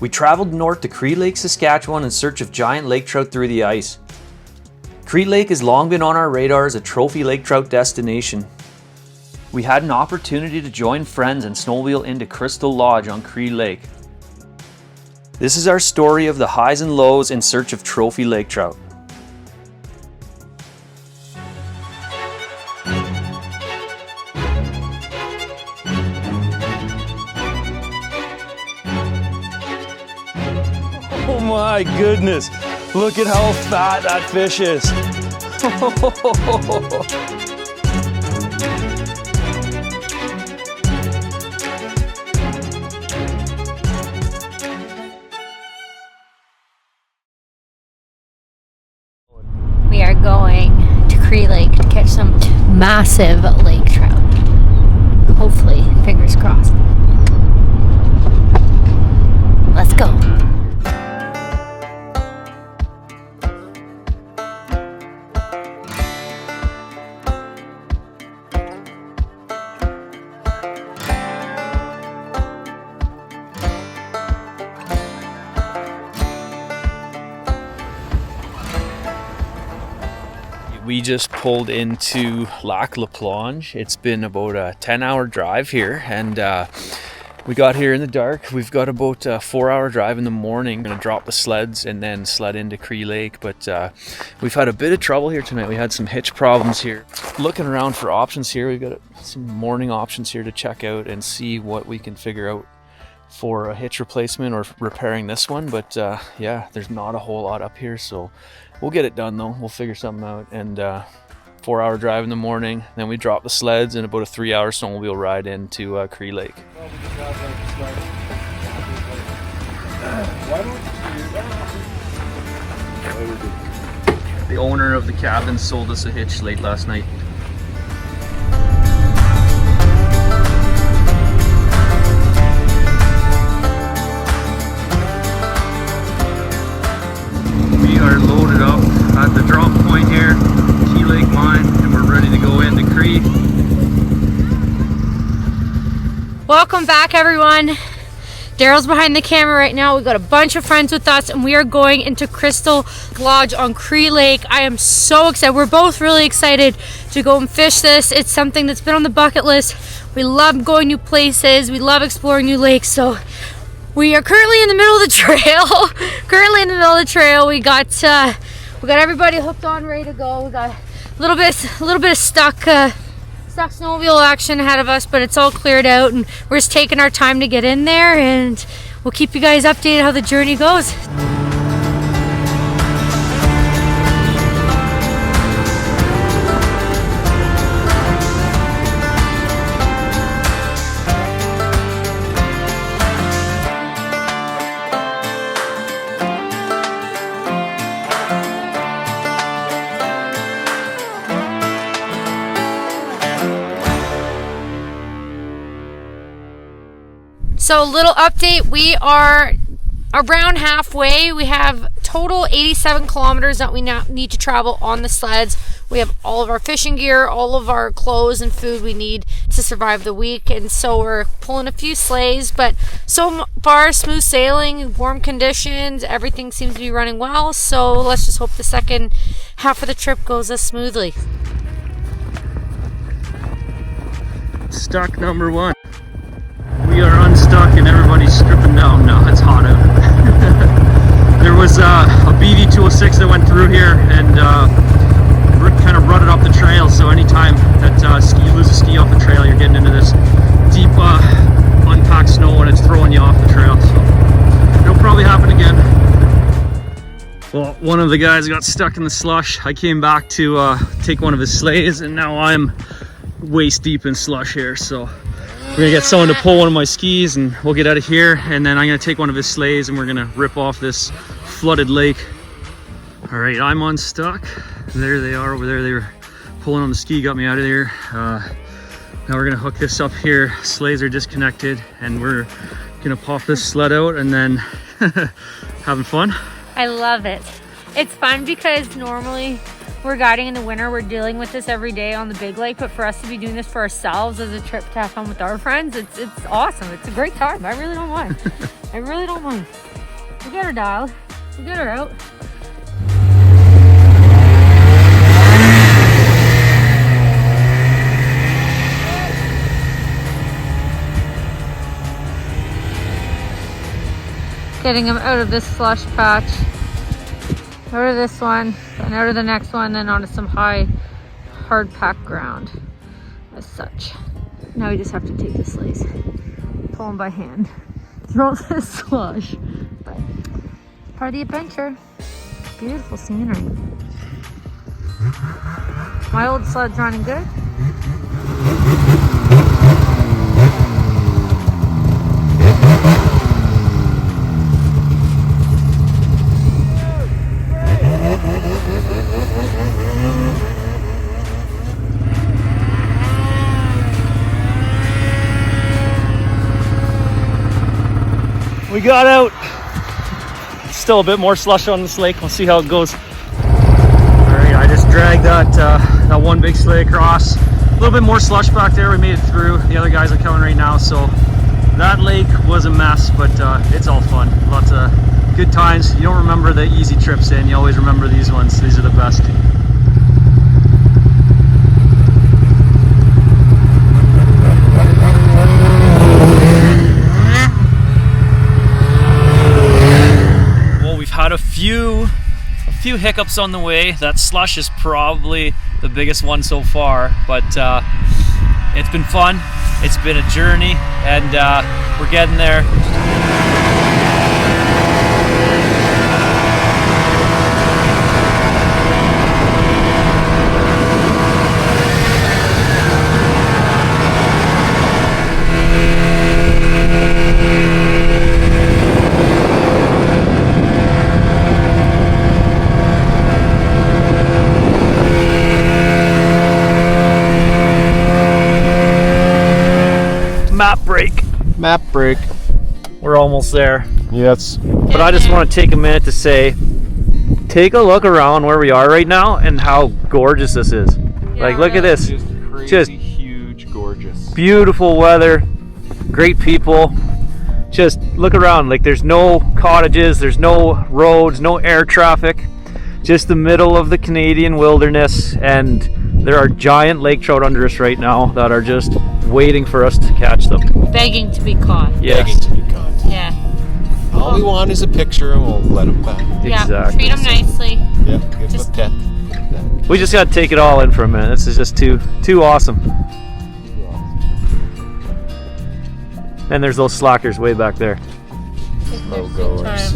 We traveled north to Cree Lake, Saskatchewan in search of giant lake trout through the ice. Cree Lake has long been on our radar as a trophy lake trout destination. We had an opportunity to join friends and snowmobile into Crystal Lodge on Cree Lake. This is our story of the highs and lows in search of trophy lake trout. Oh my goodness, look at how fat that fish is. We are going to Cree Lake to catch some massive lake trout. Hopefully, fingers crossed. Let's go. We just pulled into Lac La Plonge. It's been about a 10-hour drive here, and we got here in the dark. We've got about a 4-hour drive in the morning. We're gonna drop the sleds and then sled into Cree Lake, but we've had a bit of trouble here tonight. We had some hitch problems here. Looking around for options here. We've got some morning options here to check out and see what we can figure out for a hitch replacement or repairing this one, but yeah, there's not a whole lot up here, so we'll get it done though. We'll figure something out. And 4-hour drive in the morning, then we drop the sleds and about a 3-hour snowmobile ride into Cree Lake. The owner of the cabin sold us a hitch late last night. We are loaded up at the drop point here, Cree Lake Mine, and we're ready to go into Cree. Welcome back, everyone. Daryl's behind the camera right now. We've got a bunch of friends with us, and we are going into Crystal Lodge on Cree Lake. I am so excited. We're both really excited to go and fish this. It's something that's been on the bucket list. We love going new places. We love exploring new lakes. So we are currently in the middle of the trail. We got everybody hooked on, ready to go. We got a little bit of stuck snowmobile action ahead of us, but it's all cleared out, and we're just taking our time to get in there, and we'll keep you guys updated how the journey goes. So a little update, we are around halfway. We have total 87 kilometers that we now need to travel on the sleds. We have all of our fishing gear, all of our clothes and food we need to survive the week. And so we're pulling a few sleighs, but so far smooth sailing, warm conditions, everything seems to be running well. So let's just hope the second half of the trip goes as smoothly. Stuck number one. We are unstuck and everybody's stripping down now. It's hot out. There was a BV206 that went through here and kind of rutted up the trail. So anytime that you lose a ski off the trail, you're getting into this deep unpacked snow and it's throwing you off the trail. So it'll probably happen again. Well, one of the guys got stuck in the slush. I came back to take one of his sleighs, and now I'm waist deep in slush here. So we're gonna get someone to pull one of my skis and we'll get out of here, and then I'm gonna take one of his sleighs and we're gonna rip off this flooded lake. All right, I'm unstuck. There they are over there. They were pulling on the ski, got me out of there. Now we're gonna hook this up here. Sleighs are disconnected and we're gonna pop this sled out and then having fun. I love it. It's fun because normally we're guiding in the winter, we're dealing with this every day on the big lake, but for us to be doing this for ourselves as a trip to have fun with our friends, it's awesome. It's a great time. I really don't mind. I really don't mind. We got her dialed. We got her out. Getting him out of this slush patch. Out of this one, and out of the next one, then onto some high, hard packed ground as such. Now we just have to take the sleighs, pull them by hand, throw this slush. But part of the adventure. Beautiful scenery. My old sled's running good. We got out. Still a bit more slush on this lake. We'll see how it goes. All right, I just dragged that one big sleigh across. A little bit more slush back there. We made it through. The other guys are coming right now. So that lake was a mess, but it's all fun. Lots of good times. You don't remember the easy trips in. You always remember these ones. These are the best. Had a few hiccups on the way. That slush is probably the biggest one so far, but it's been fun. It's been a journey, and we're getting there. Map break. We're almost there. Yes. But I just want to take a minute to say, take a look around where we are right now and how gorgeous this is. Yeah, like, look at this. Just crazy, Just huge, gorgeous. Beautiful weather, great people. Just look around. Like, there's no cottages, there's no roads, no air traffic. Just the middle of the Canadian wilderness, and there are giant lake trout under us right now that are just waiting for us to catch them. Begging to be caught. Yes. Begging to be caught. Yeah. All we want is a picture and we'll let them back. Yeah. Exactly. Treat them nicely. Yeah, give them a pet. We just got to take it all in for a minute. This is just too awesome. And there's those slackers way back there. Slow goers.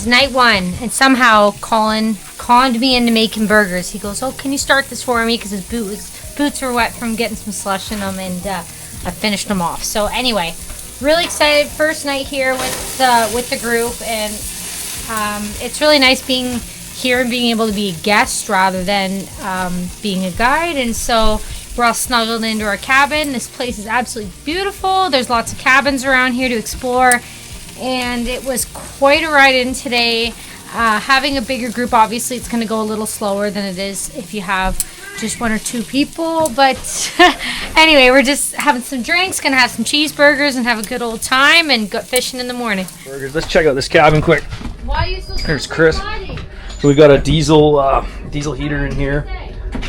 Night one, and somehow Colin conned me into making burgers. He goes, "Oh, can you start this for me?" Because his boots were wet from getting some slush in them, and I finished them off. So anyway, really excited. First night here with the group, and it's really nice being here and being able to be a guest rather than being a guide. And so we're all snuggled into our cabin. This place is absolutely beautiful. There's lots of cabins around here to explore. And it was quite a ride in today. Having a bigger group, obviously it's going to go a little slower than it is if you have just one or two people. But anyway, we're just having some drinks, going to have some cheeseburgers and have a good old time, and go fishing in the morning. Burgers. Let's check out this cabin quick. Why are you so There's Chris. So we got a diesel heater in here.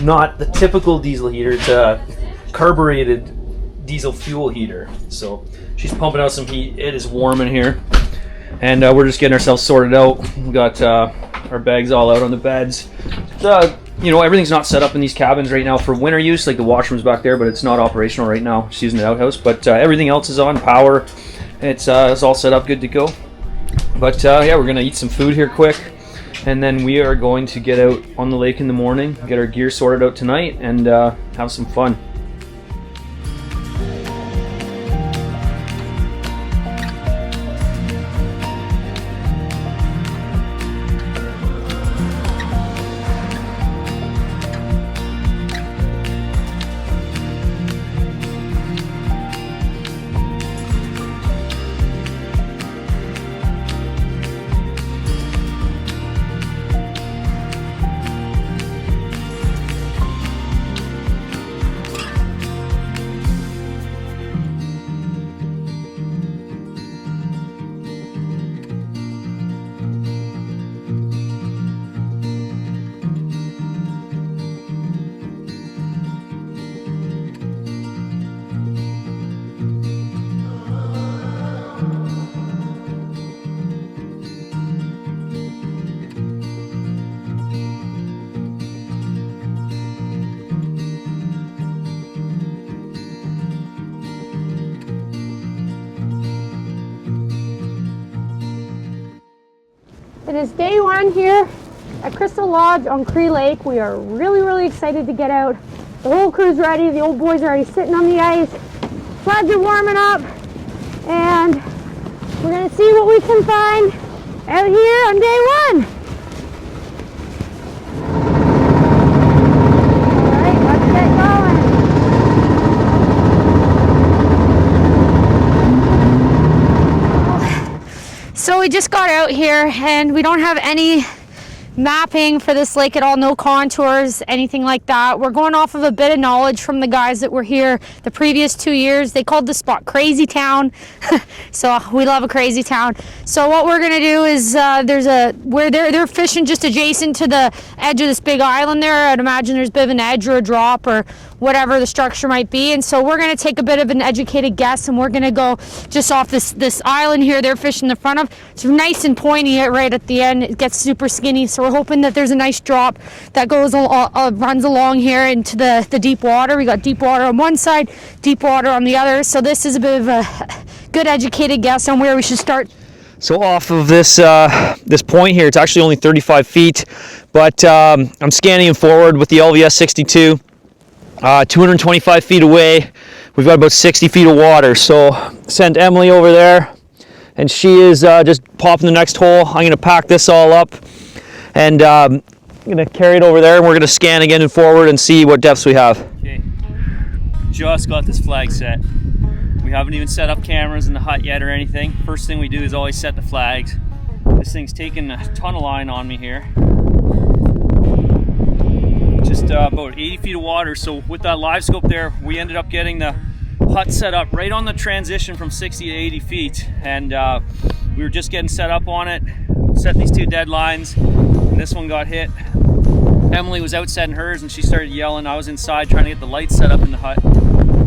Not the typical diesel heater. It's a carbureted diesel fuel heater. So she's pumping out some heat. It is warm in here, and we're just getting ourselves sorted out. We got our bags all out on the beds. It's you know, everything's not set up in these cabins right now for winter use. Like the washroom's back there, but it's not operational right now. Just using the outhouse. But everything else is on power. It's all set up, good to go. But yeah, we're gonna eat some food here quick, and then we are going to get out on the lake in the morning, get our gear sorted out tonight, and have some fun. It is day one here at Crystal Lodge on Cree Lake. We are really excited to get out. The whole crew's ready. The old boys are already sitting on the ice. Sleds are warming up, and we're gonna see what we can find out here on day one. All right, let's get going. So we just got out here and we don't have any mapping for this lake at all, no contours, anything like that. We're going off of a bit of knowledge from the guys that were here the previous 2 years. They called the spot Crazy Town. So we love a crazy town. So what we're gonna do is where they're fishing just adjacent to the edge of this big island there. I'd imagine there's a bit of an edge or a drop or whatever the structure might be, and so we're gonna take a bit of an educated guess, and we're gonna go just off this island here they're fishing the front of. It's nice and pointy right at the end. It gets super skinny, so we're hoping that there's a nice drop that goes runs along here into the deep water. We got deep water on one side, deep water on the other, so this is a bit of a good educated guess on where we should start. So off of this this point here, it's actually only 35 feet, but I'm scanning forward with the LVS 62. 225 feet away, we've got about 60 feet of water. So sent Emily over there, and she is just popping the next hole. I'm gonna pack this all up, and I'm gonna carry it over there, and we're gonna scan again and forward and see what depths we have. Okay, just got this flag set. We haven't even set up cameras in the hut yet or anything. First thing we do is always set the flags. This thing's taking a ton of line on me here. Just about 80 feet of water. So with that live scope there, we ended up getting the hut set up right on the transition from 60 to 80 feet. And we were just getting set up on it, set these two dead lines, and this one got hit. Emily was out setting hers and she started yelling. I was inside trying to get the lights set up in the hut.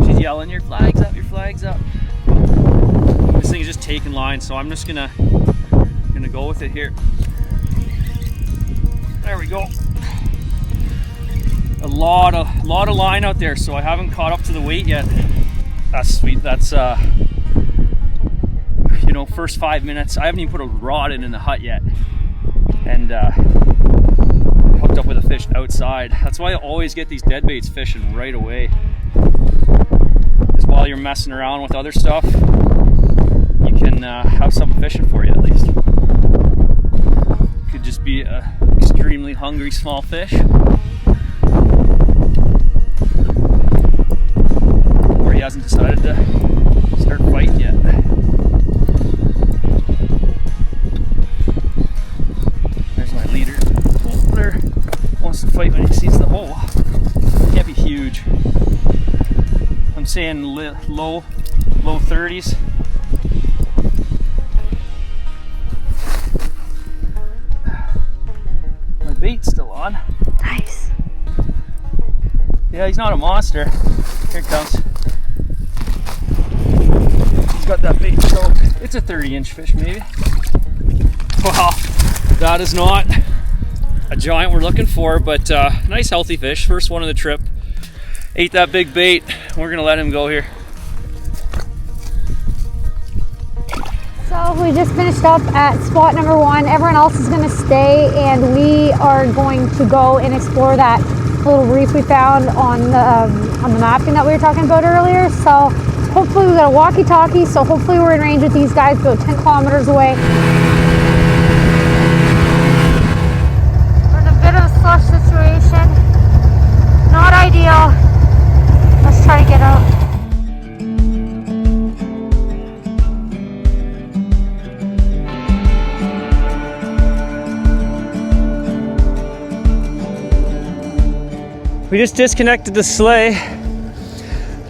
She's yelling, your flag's up, your flag's up. This thing is just taking line, so I'm just gonna go with it here. There we go. A lot of line out there, so I haven't caught up to the weight yet. That's sweet. That's you know, first 5 minutes. I haven't even put a rod in the hut yet, and hooked up with a fish outside. That's why I always get these dead baits fishing right away. Is while you're messing around with other stuff, you can have something fishing for you at least. Could just be a extremely hungry small fish, or he hasn't decided to start fighting yet. There's my leader. Oh, there. Wants to fight when he sees the hole. Can't be huge. I'm saying low 30s. My bait's still on. Nice. Yeah, he's not a monster. Here it comes. He's got that bait, so it's a 30-inch fish maybe. Wow, that is not a giant we're looking for, but nice healthy fish. First one of the trip. Ate that big bait. We're gonna let him go here. So we just finished up at spot number 1. Everyone else is going to stay, and we are going to go and explore that little reef we found on the mapping that we were talking about earlier. So hopefully we got a walkie-talkie, so hopefully we're in range with these guys about 10 kilometers away. We're in a bit of a slush situation. Not ideal. Let's try to get out. We just disconnected the sleigh,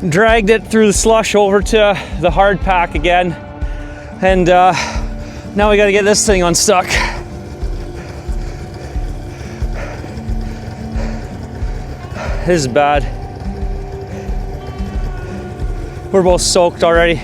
dragged it through the slush over to the hard pack again, and now we got to get this thing unstuck. This is bad. We're both soaked already.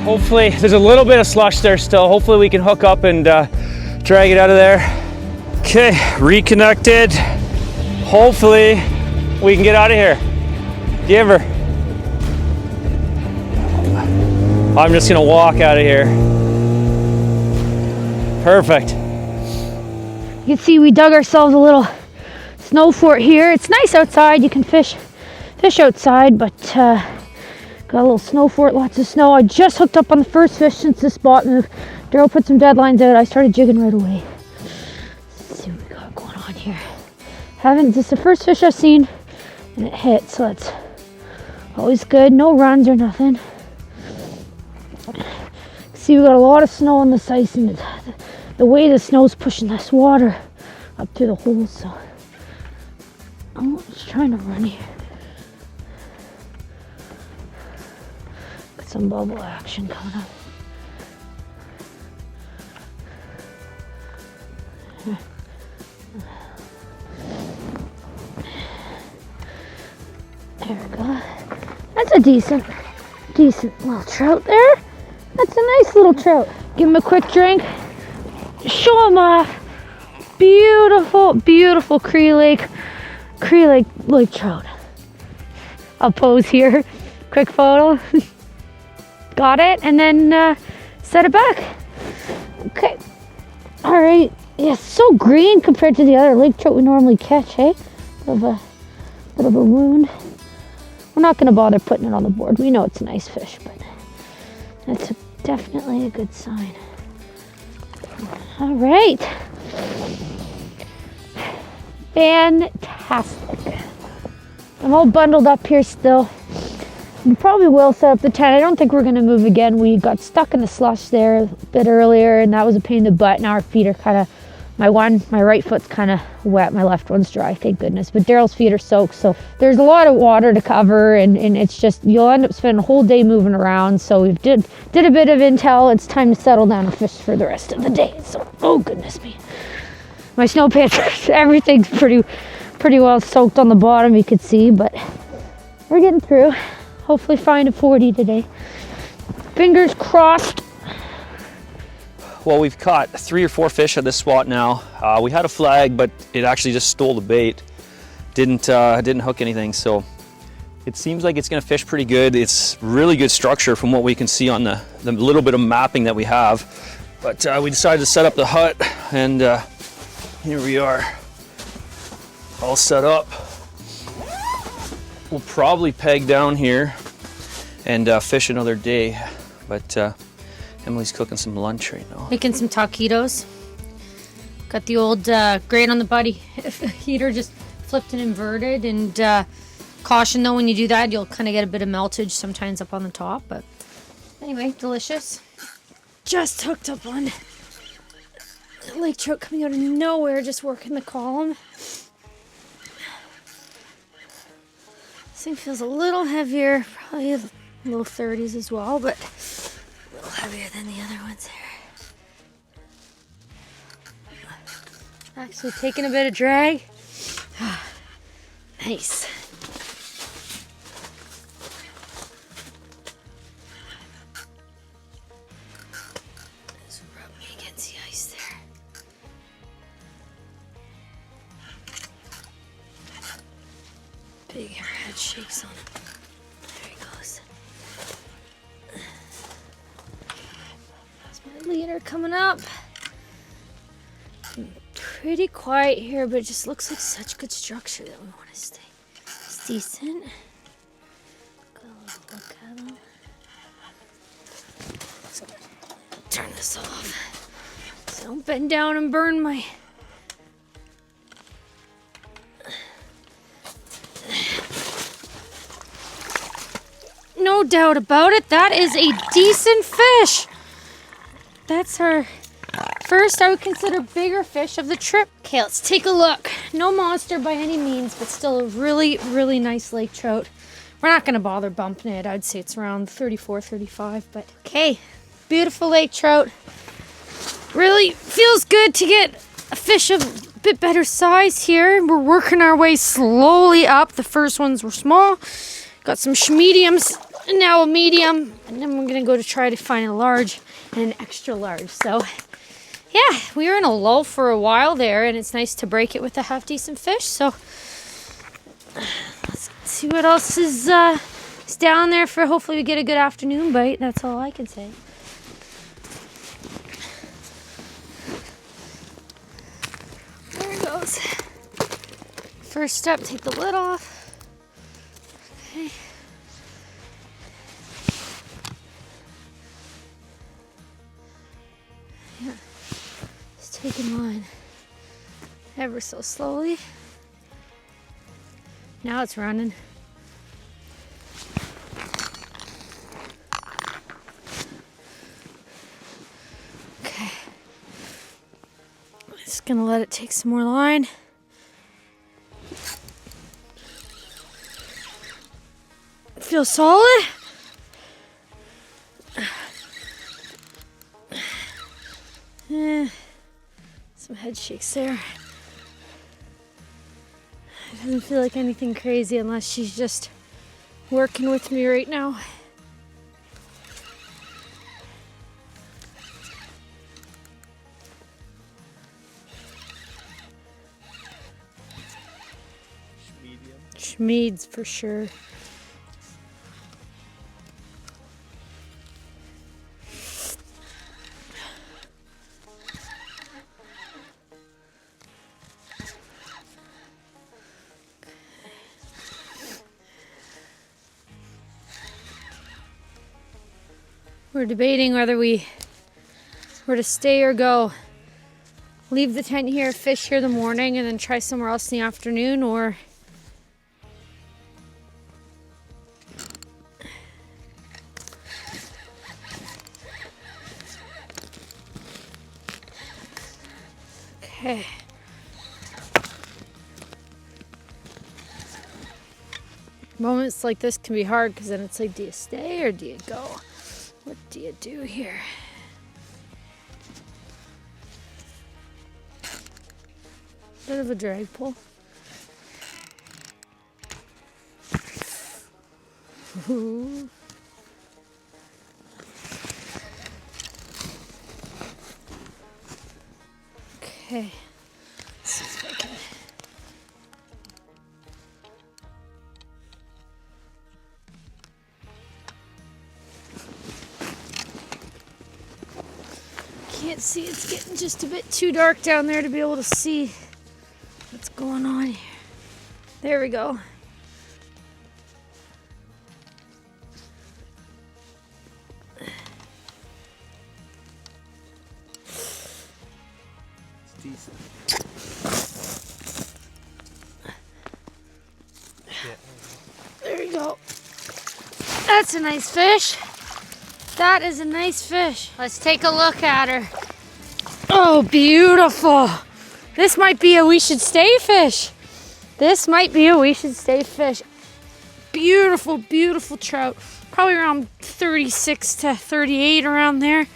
Hopefully, there's a little bit of slush there still. Hopefully we can hook up and drag it out of there. Okay, reconnected. Hopefully we can get out of here. Give her. I'm just gonna walk out of here. Perfect. You can see we dug ourselves a little snow fort here. It's nice outside. You can fish outside, but got a little snow fort, lots of snow. I just hooked up on the first fish since this spot moved. Daryl put some deadlines out. I started jigging right away. Let's see what we got going on here. This is the first fish I've seen, and it hit, so that's always good. No runs or nothing. See, we got a lot of snow on this ice, and the way the snow's pushing this water up through the holes, so I'm just trying to run here. Got some bubble action coming up. There we go. That's a decent little trout there. That's a nice little trout. Give him a quick drink. Show him off. Beautiful, beautiful Cree Lake trout. I'll pose here. Quick photo. Got it, and then set it back. Okay. All right. Yeah, so green compared to the other lake trout we normally catch, hey? Bit of a wound. We're not going to bother putting it on the board. We know it's a nice fish, but that's definitely a good sign. All right. Fantastic. I'm all bundled up here still. We probably will set up the tent. I don't think we're going to move again. We got stuck in the slush there a bit earlier, and that was a pain in the butt. Now our feet are kind of, my right foot's kind of wet. My left one's dry, thank goodness. But Daryl's feet are soaked, so there's a lot of water to cover, and it's just, you'll end up spending a whole day moving around. So we did a bit of intel. It's time to settle down and fish for the rest of the day. So, oh goodness me. My snow pants, everything's pretty well soaked on the bottom, you could see, but we're getting through. Hopefully find a 40 today. Fingers crossed. Well, we've caught 3 or 4 fish at this spot now. We had a flag, but it actually just stole the bait. Didn't hook anything, so it seems like it's gonna fish pretty good. It's really good structure from what we can see on the little bit of mapping that we have. But we decided to set up the hut, and here we are, all set up. We'll probably peg down here and fish another day, but Emily's cooking some lunch right now. Making some taquitos. Got the old grate on the buddy heater just flipped and inverted, and caution though, when you do that you'll kind of get a bit of meltage sometimes up on the top, but anyway, delicious. Just hooked up on lake trout coming out of nowhere, just working the column. This thing feels a little heavier, probably low 30s as well, but a little heavier than the other ones here. Actually taking a bit of drag. Nice. Just rub me against the ice there. Big head shakes on him. There he goes. That's my leader coming up. Pretty quiet here, but it just looks like such good structure that we want to stay. It's decent. Got a little look at them. Let's turn this off. So don't bend down and burn my. No doubt about it, that is a decent fish. That's our first, I would consider, bigger fish of the trip. Okay, let's take a look. No monster by any means, but still a really, really nice lake trout. We're not going to bother bumping it. I'd say it's around 34, 35, but okay. Beautiful lake trout. Really feels good to get a fish of a bit better size here. We're working our way slowly up. The first ones were small. Got some mediums, and now a medium, and then we're going to go to try to find a large and an extra large. So yeah, we were in a lull for a while there, and it's nice to break it with a half-decent fish. So let's see what else is down there for hopefully we get a good afternoon bite. That's all I can say. There it goes. First step, take the lid off. Okay. Yeah. Taking line ever so slowly. Now it's running. Okay. Just gonna let it take some more line. Feel solid. Some head shakes there. It doesn't feel like anything crazy unless she's just working with me right now. Schmeeds for sure. We're debating whether we were to stay or go. Leave the tent here, fish here in the morning, and then try somewhere else in the afternoon, or okay. Moments like this can be hard because then it's like, do you stay or do you go? What do you do here? Bit of a drag pull. Ooh. Okay. Let's see if I can. Can't see, it's getting just a bit too dark down there to be able to see what's going on here. There we go. It's decent. Yeah. There you go. That's a nice fish. That is a nice fish. Let's take a look at her. Oh, beautiful. This might be a we should stay fish. This might be a we should stay fish. Beautiful, beautiful trout. probably around 36 to 38 around there.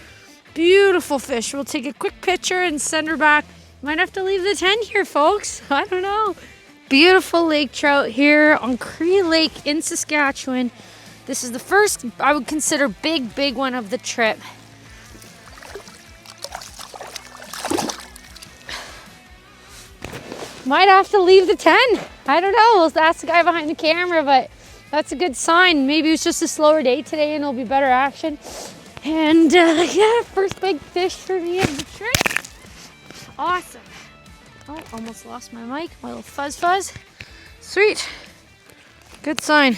Beautiful fish. We'll take a quick picture and send her back. Might have to leave the tent here, folks. I don't know. Beautiful lake trout here on Cree Lake in Saskatchewan. This is the first, I would consider, big one of the trip. Might have to leave the tent. I don't know. We'll ask the guy behind the camera, but that's a good sign. Maybe it's just a slower day today and it'll be better action. And yeah, first big fish for me of the trip. Awesome. Oh, almost lost my mic. My little fuzz. Sweet. Good sign.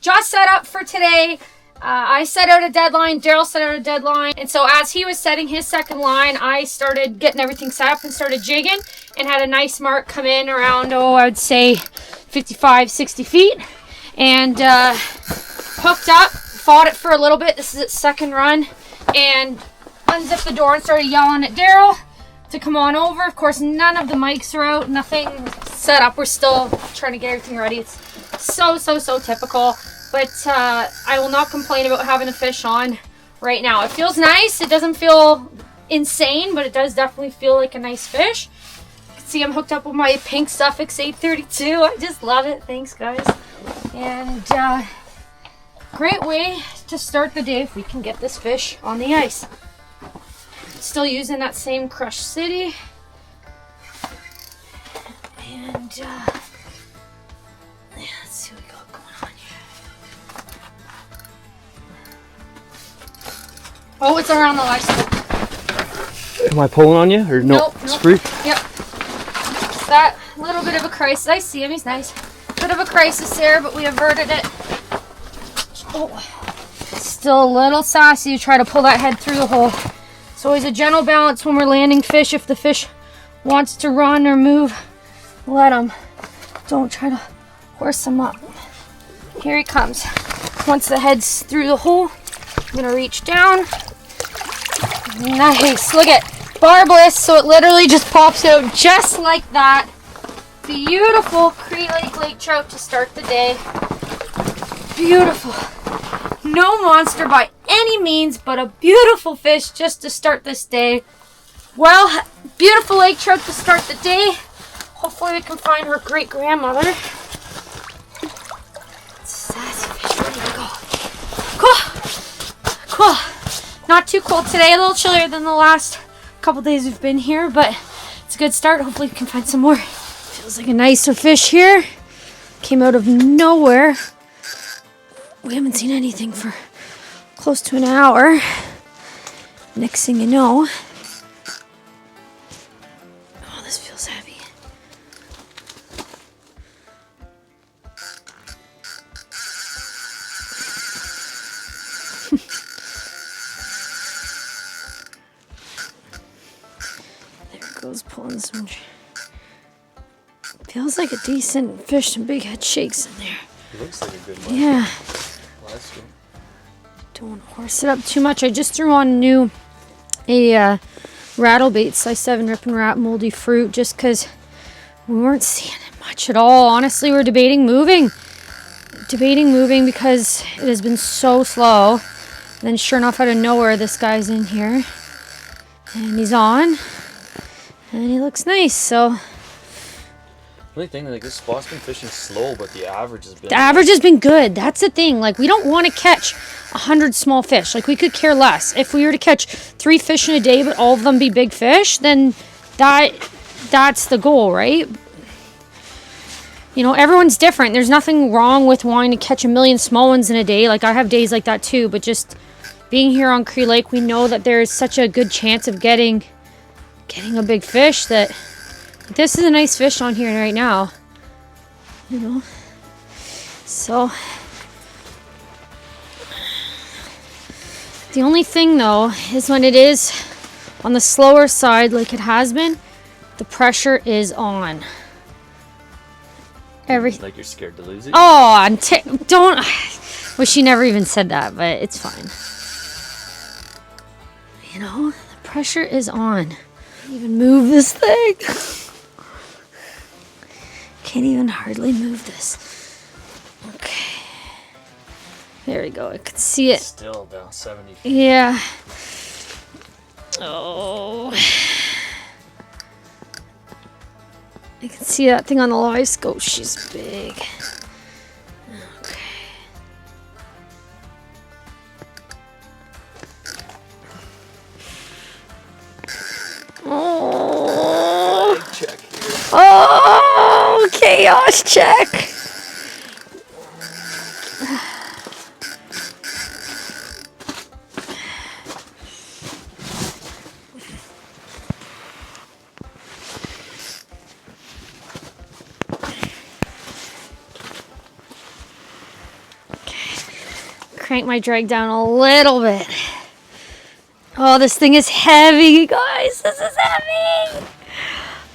Just set up for today. I set out a deadline, Daryl set out a deadline, and so as he was setting his second line, I started getting everything set up and started jigging and had a nice mark come in around, I would say 55, 60 feet, and hooked up, fought it for a little bit. This is its second run, and unzipped the door and started yelling at Daryl to come on over. Of course, none of the mics are out, nothing set up. We're still trying to get everything ready. It's so typical, but I will not complain about having a fish on right now. It feels nice. It doesn't feel insane, but it does definitely feel like a nice fish. You can see I'm hooked up with my pink Suffix 832. I just love it. Thanks, guys. And great way to start the day if we can get this fish on the ice. Still using that same Crush City. And yeah, let's see what we got going on here. Oh, it's around the live scope. Am I pulling on you or no? Nope. It's free. Yep. It's that little bit of a crisis. I see him. He's nice. Bit of a crisis there, but we averted it. Oh, still a little sassy to try to pull that head through the hole. It's always a gentle balance when we're landing fish. If the fish wants to run or move, let him. Don't try to horse him up. Here he comes. Once the head's through the hole, I'm gonna reach down. Nice. Look at barbless, so it literally just pops out just like that. Beautiful Cree Lake trout to start the day. Beautiful. No monster by any means, but a beautiful fish just to start this day. Well, beautiful lake trout to start the day. Hopefully we can find her great grandmother. Sassy fish, ready to go. Cool. Not too cold today, a little chillier than the last couple days we've been here, but it's a good start. Hopefully we can find some more. Feels like a nicer fish here. Came out of nowhere. We haven't seen anything for close to an hour. Next thing you know, oh, this feels heavy. There it goes, pulling some. Feels like a decent fish, some big head shakes in there. It looks like a good one. Yeah. Don't horse it up too much. I just threw on a rattle bait, size 7 Rip and Wrap moldy fruit, just because we weren't seeing it much at all. Honestly, we're debating moving because it has been so slow. And then sure enough, out of nowhere, this guy's in here and he's on and he looks nice. So The only thing, like, this spot's been fishing slow, but the average has been... The average has been good. That's the thing. Like, we don't want to catch 100 small fish. Like, we could care less. If we were to catch 3 fish in a day, but all of them be big fish, then that's the goal, right? You know, everyone's different. There's nothing wrong with wanting to catch 1 million small ones in a day. Like, I have days like that too, but just being here on Cree Lake, we know that there's such a good chance of getting a big fish that... This is a nice fish on here right now, you know. So The only thing though is when it is on the slower side like it has been, the pressure is on. Like you're scared to lose it? Oh, don't. Well, she never even said that, but it's fine. You know, the pressure is on. Can't even move this thing. Can't even hardly move this. Okay. There we go. I can see it. Still down 70 feet. Yeah. Oh. I can see that thing on the live scope. She's big. Okay. Oh. Check here. Oh, chaos check. Crank my drag down a little bit. Oh, this thing is heavy, guys. This is heavy.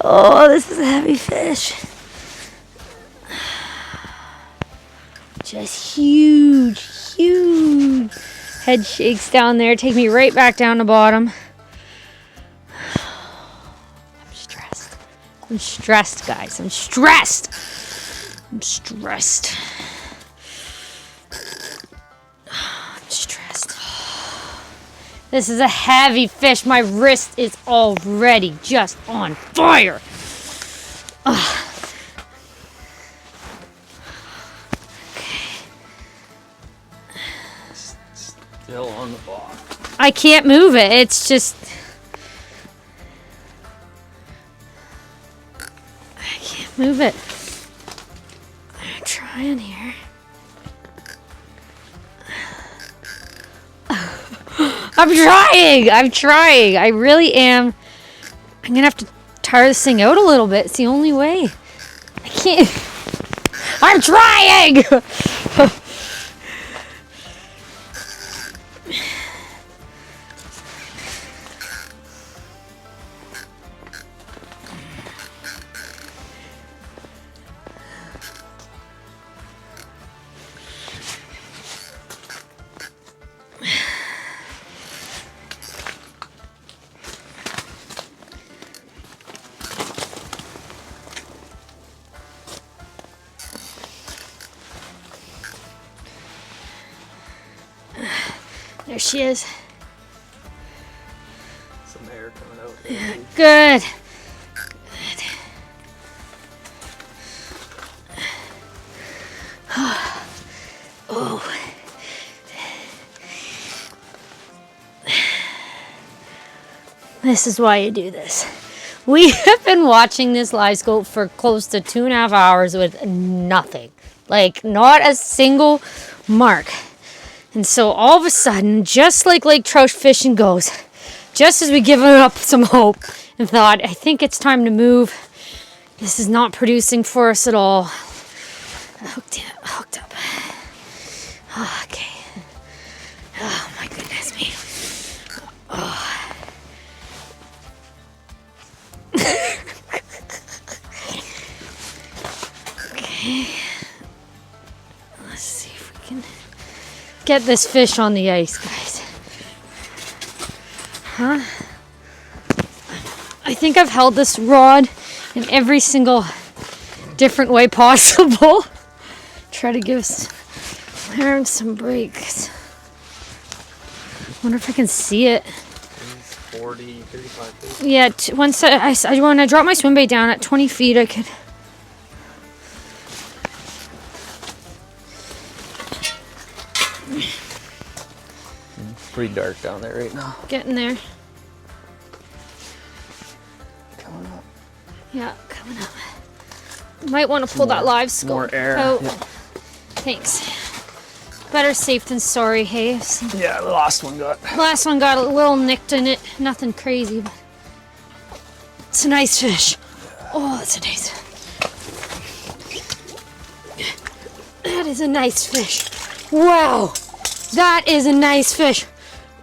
Oh, this is a heavy fish. Just huge, huge head shakes down there. Take me right back down to bottom. I'm stressed. I'm stressed, guys. I'm stressed. I'm stressed. This is a heavy fish. My wrist is already just on fire. Ugh. Okay. Still on the bottom. I can't move it. It's just... I can't move it. I'm trying here. I'm trying. I really am. I'm gonna have to tire this thing out a little bit. It's the only way. I can't. I'm trying! There she is. Some air coming out. Yeah, good. Good. Oh. This is why you do this. We have been watching this live scope for close to 2.5 hours with nothing. Like, not a single mark. And so all of a sudden, just like Lake Trout fishing goes, just as we give it up some hope and thought, I think it's time to move. This is not producing for us at all. Hooked up. Oh, okay. Oh my goodness me. Oh. Okay. Let's see if we can get this fish on the ice, guys. Huh? I think I've held this rod in every single different way possible. Try to give Aaron some breaks. Wonder if I can see it. 40, 35 feet. Yeah, once when I drop my swim bait down at 20 feet, I could. Pretty dark down there right now. Getting there. Coming up. Yeah, coming up. Might want to pull that live scope more air. out. Yep. Thanks. Better safe than sorry, hey? Yeah, the last one got. Last one got a little nicked in it. Nothing crazy, but it's a nice fish. Oh, that's a nice. That is a nice fish. Wow, that is a nice fish.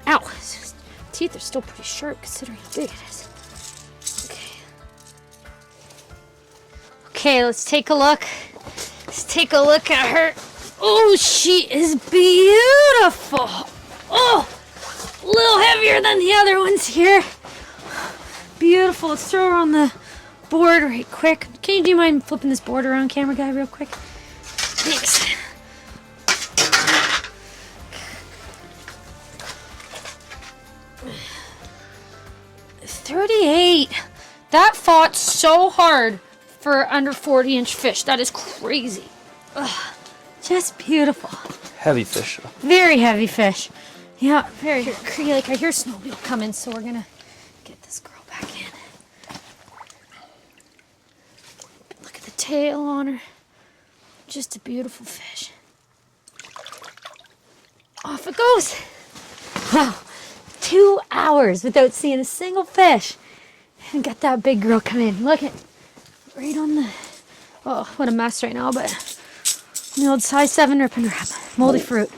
Ow! Teeth are still pretty sharp considering how big it is. Okay. Okay, let's take a look. Let's take a look at her. Oh, she is beautiful. Oh, a little heavier than the other ones here. Beautiful. Let's throw her on the board right quick. Do you mind flipping this board around, camera guy, real quick? Thanks. $38. That fought so hard for under 40-inch fish. That is crazy. Ugh, just beautiful. Heavy fish. Very heavy fish. Yeah, very. Cree Lake, I hear Snowmobile coming, so we're gonna get this girl back in. Look at the tail on her. Just a beautiful fish. Off it goes. Wow, 2 hours without seeing a single fish. And got that big girl come in. Look at right on the. Oh, what a mess right now, but the old size 7 rip and wrap. Moldy fruit.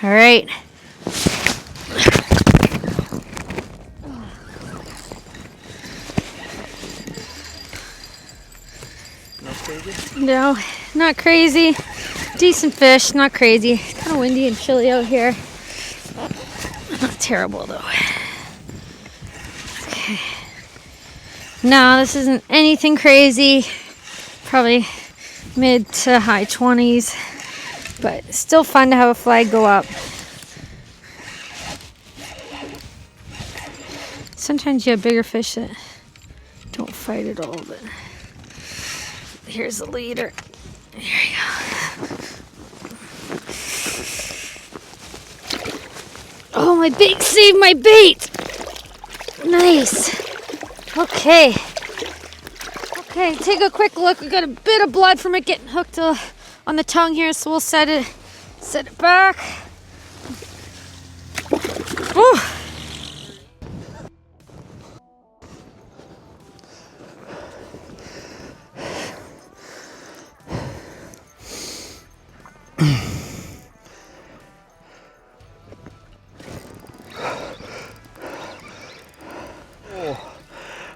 All right. No, not crazy. Decent fish, not crazy. It's kind of windy and chilly out here. Not terrible though. Okay. No, this isn't anything crazy. Probably mid to high 20s. But it's still fun to have a flag go up. Sometimes you have bigger fish that don't fight at all, but here's the leader. There you go. Oh, my bait saved my bait. Nice. Okay. Okay, take a quick look. We got a bit of blood from it getting hooked on the tongue here, so we'll set it back. Whew.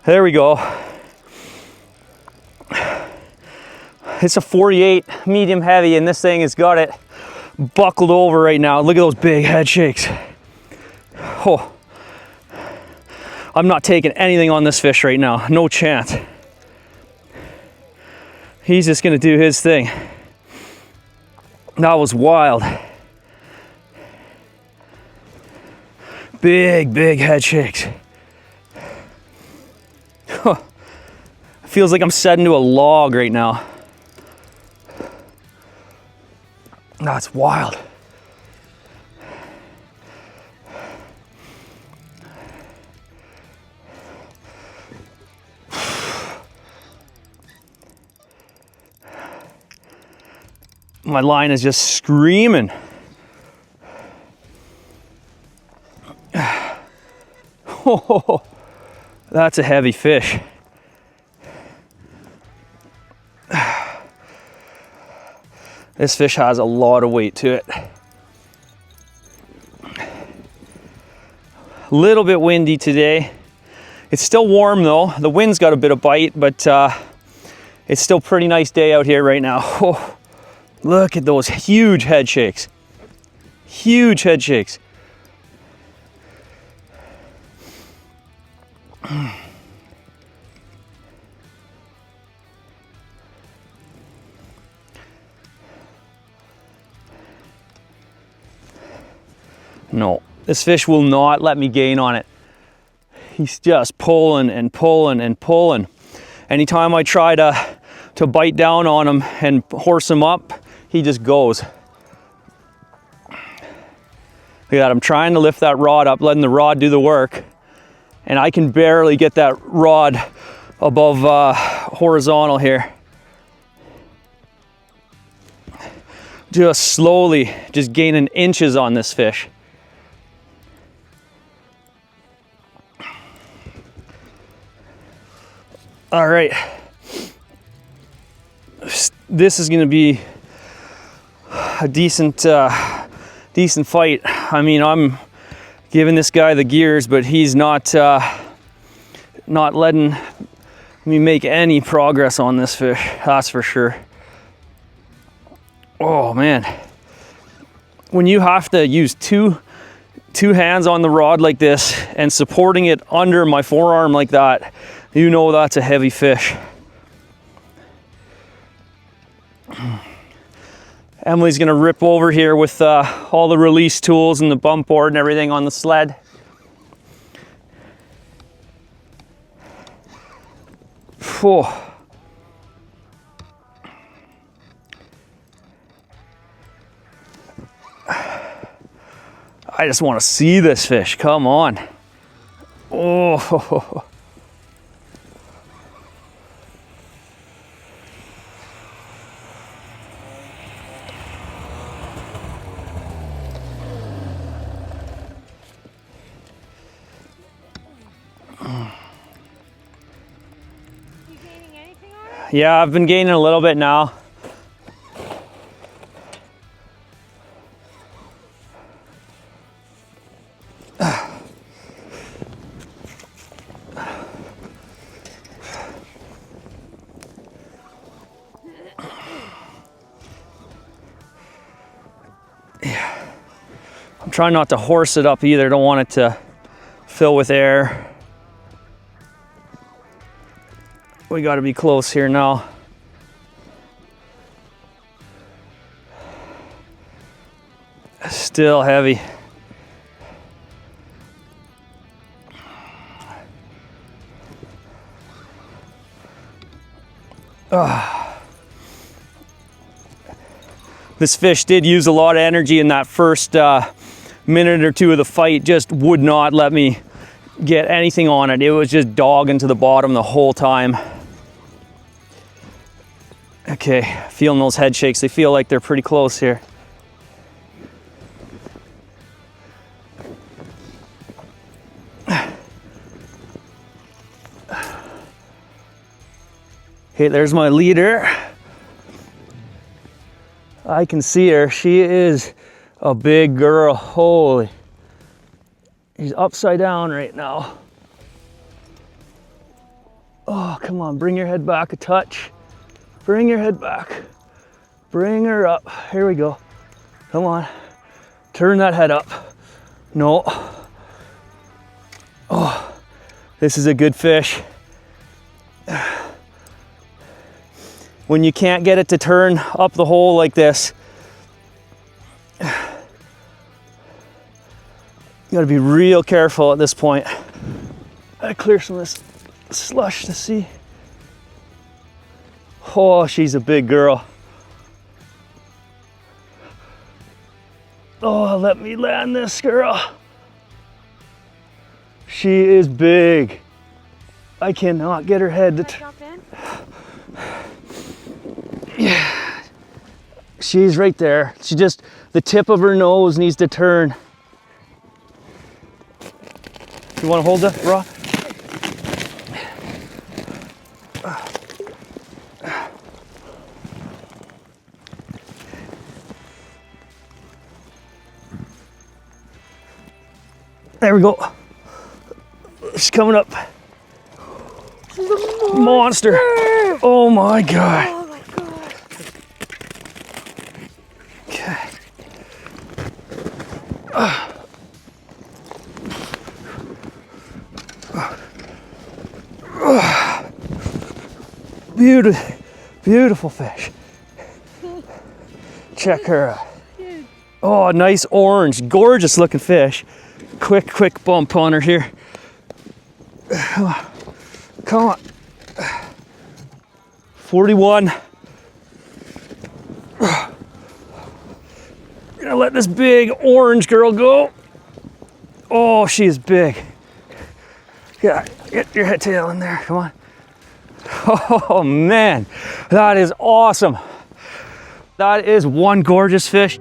There we go. It's a 48 medium heavy, and this thing has got it buckled over right now. Look at those big head shakes. Oh, I'm not taking anything on this fish right now. No chance. He's just gonna do his thing. That was wild. Big head shakes. Feels like I'm set into a log right now. That's wild. My line is just screaming. Oh, that's a heavy fish. This fish has a lot of weight to it. A little bit windy today. It's still warm though. The wind's got a bit of bite, but it's still a pretty nice day out here right now. Oh, look at those huge head shakes. Huge head shakes. No, this fish will not let me gain on it. He's just pulling and pulling and pulling. Anytime I try to bite down on him and horse him up, he just goes. Look at that, I'm trying to lift that rod up, letting the rod do the work, and I can barely get that rod above horizontal here. Just slowly, just gaining inches on this fish. All right. This is going to be a decent fight. I mean, I'm giving this guy the gears, but he's not letting me make any progress on this fish. That's for sure. Oh man. When you have to use two hands on the rod like this and supporting it under my forearm like that, you know that's a heavy fish. Emily's gonna rip over here with all the release tools and the bump board and everything on the sled. Whew. I just want to see this fish. Come on. Oh. Yeah, I've been gaining a little bit now. Yeah. I'm trying not to horse it up either. Don't want it to fill with air. We got to be close here now. Still heavy. This fish did use a lot of energy in that first minute or two of the fight. Just would not let me get anything on it. It was just dogging to the bottom the whole time. Okay, feeling those head shakes. They feel like they're pretty close here. Okay, there's my leader. I can see her. She is a big girl. Holy. She's upside down right now. Oh, come on, bring your head back a touch. Bring your head back. Bring her up. Here we go. Come on. Turn that head up. No. Oh, this is a good fish. When you can't get it to turn up the hole like this, you gotta be real careful at this point. I clear some of this slush to see. Oh, she's a big girl. Oh, let me land this girl. She is big. I cannot get her head to turn. Yeah. She's right there. She just, the tip of her nose needs to turn. You want to hold the raw? There we go. She's coming up. She's a monster. Oh my God. Oh my God. Okay. Beautiful fish. Check her out. Oh, nice orange, gorgeous looking fish. Quick bump on her here. Come on. 41. Gonna let this big orange girl go. Oh, she is big. Yeah, get your head tail in there, come on. Oh man, that is awesome. That is one gorgeous fish.